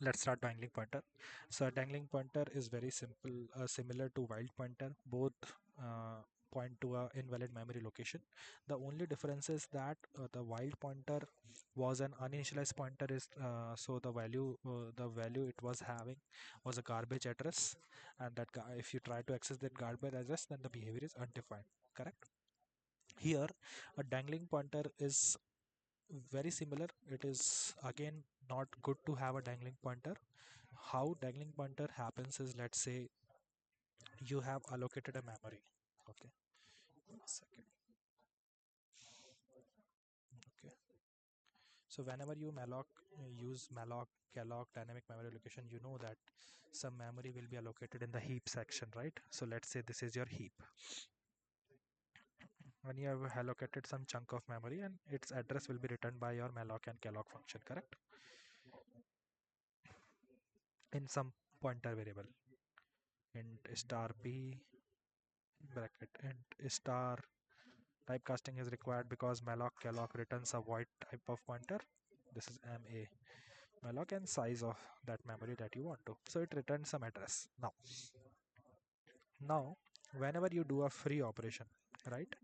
Let's start dangling pointer. So a dangling pointer is very simple, similar to wild pointer. Both point to a invalid memory location. The only difference is that the wild pointer was an uninitialized pointer, is so the value it was having was a garbage address, and if you try to access that garbage address, then the behavior is undefined. Correct. Here, a dangling pointer is very similar. It is again not good to have a dangling pointer. How dangling pointer happens is, let's say you have allocated a memory. Okay, one second. Okay, so whenever you use malloc, calloc, dynamic memory allocation, you know that some memory will be allocated in the heap section, right? So let's say this is your heap, and you have allocated some chunk of memory, and its address will be returned by your malloc and calloc function, correct? In some pointer variable, int star p bracket int star. Typecasting is required because malloc calloc returns a void type of pointer. This is ma malloc and size of that memory that you want to. So it returns some address. Now, whenever you do a free operation, right?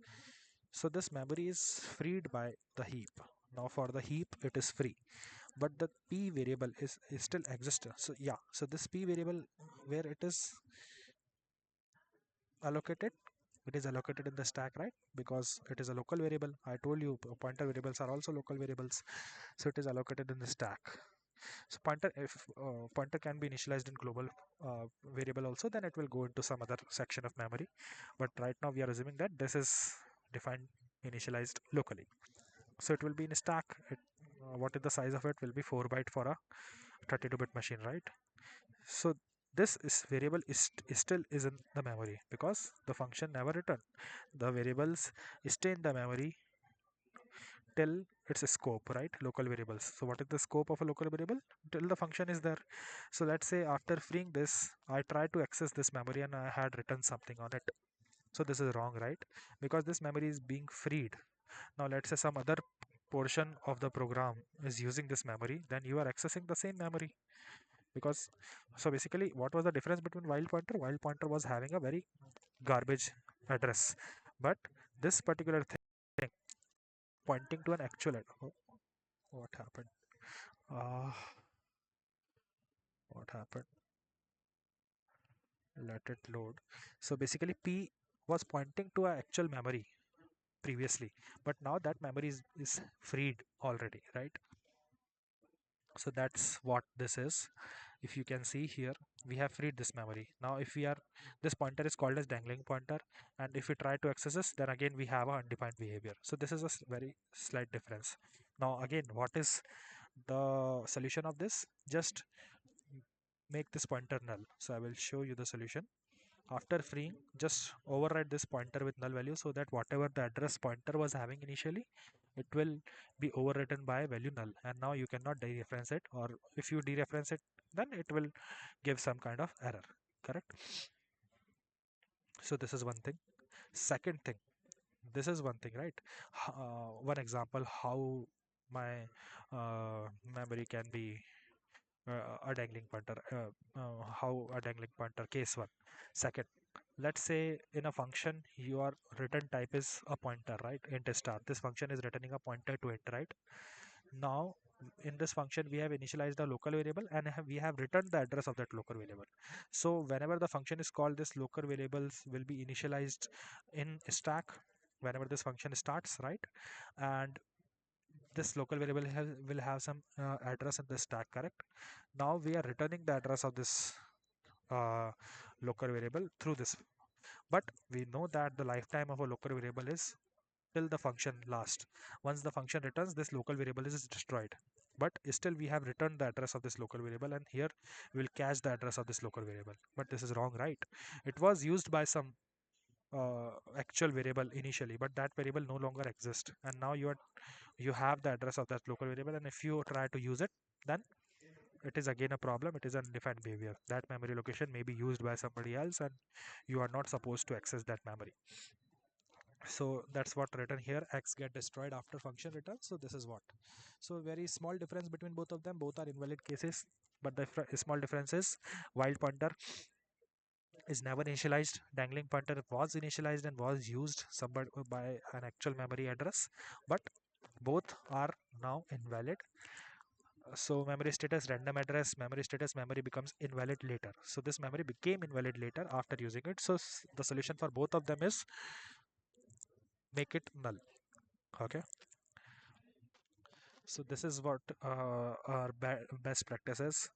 So this memory is freed by the heap. Now for the heap, it is free, but the p variable is still exists. So yeah, so this p variable where it is allocated, it is allocated in the stack, right? Because it is a local variable. I told you pointer variables are also local variables, so it is allocated in the stack. So pointer, if pointer can be initialized in global variable also, then it will go into some other section of memory, but right now we are assuming that this is defined initialized locally. So it will be in a stack. What is the size of it? Will be 4 byte for a 32-bit machine, right? So this is variable is still is in the memory because the function never returned. The variables stay in the memory till its scope, right? Local variables. So what is the scope of a local variable? Till the function is there. So let's say after freeing this, I tried to access this memory and I had written something on it. So this is wrong, right? Because this memory is being freed. Now let's say some other portion of the program is using this memory, then you are accessing the same memory. Because so basically, what was the difference between wild pointer? Wild pointer was having a very garbage address, but this particular thing pointing to an actual oh, what happened? uh, what happened? Let it load. So basically p was pointing to an actual memory previously, but now that memory is freed already, right? So that's what this is. If you can see here, we have freed this memory. Now if we are, this pointer is called as dangling pointer, and if we try to access this, then again we have a undefined behavior. So this is a very slight difference. Now again, what is the solution of this? Just make this pointer null. So I will show you the solution. After freeing, just override this pointer with null value so that whatever the address pointer was having initially, it will be overwritten by value null, and now you cannot dereference it, or if you dereference it, then it will give some kind of error. Correct. So this is one thing. Second thing, this is one thing, right? One example how my memory can be a dangling pointer, how a dangling pointer, case one. Second, let's say in a function your return type is a pointer, right? Int star. This function is returning a pointer to it, right? Now in this function we have initialized a local variable and we have returned the address of that local variable. So whenever the function is called, this local variables will be initialized in stack whenever this function starts, right? And this local variable will have some address in the stack, correct? Now we are returning the address of this uh, local variable through this, but we know that the lifetime of a local variable is till the function last. Once the function returns, this local variable is destroyed, but still we have returned the address of this local variable, and here we will cache the address of this local variable. But this is wrong, right? It was used by some actual variable initially, but that variable no longer exists, and now you have the address of that local variable, and if you try to use it, then it is again a problem. It is undefined behavior. That memory location may be used by somebody else, and you are not supposed to access that memory. So that's what written here, x get destroyed after function return. So this is what. So very small difference between both of them, both are invalid cases, but the small difference is wild pointer is never initialized, dangling pointer was initialized and was used by an actual memory address, but both are now invalid. So memory status random address, memory status memory becomes invalid later. So this memory became invalid later after using it. So the solution for both of them is make it null. Okay. So this is what our best practices.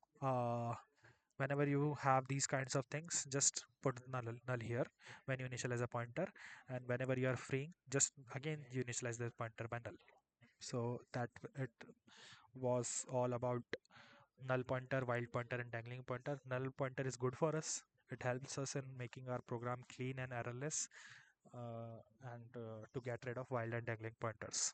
Whenever you have these kinds of things, just put null here when you initialize a pointer, and whenever you are freeing, just again you initialize the pointer by null. So that it was all about null pointer, wild pointer, and dangling pointer. Null pointer is good for us. It helps us in making our program clean and errorless, and to get rid of wild and dangling pointers.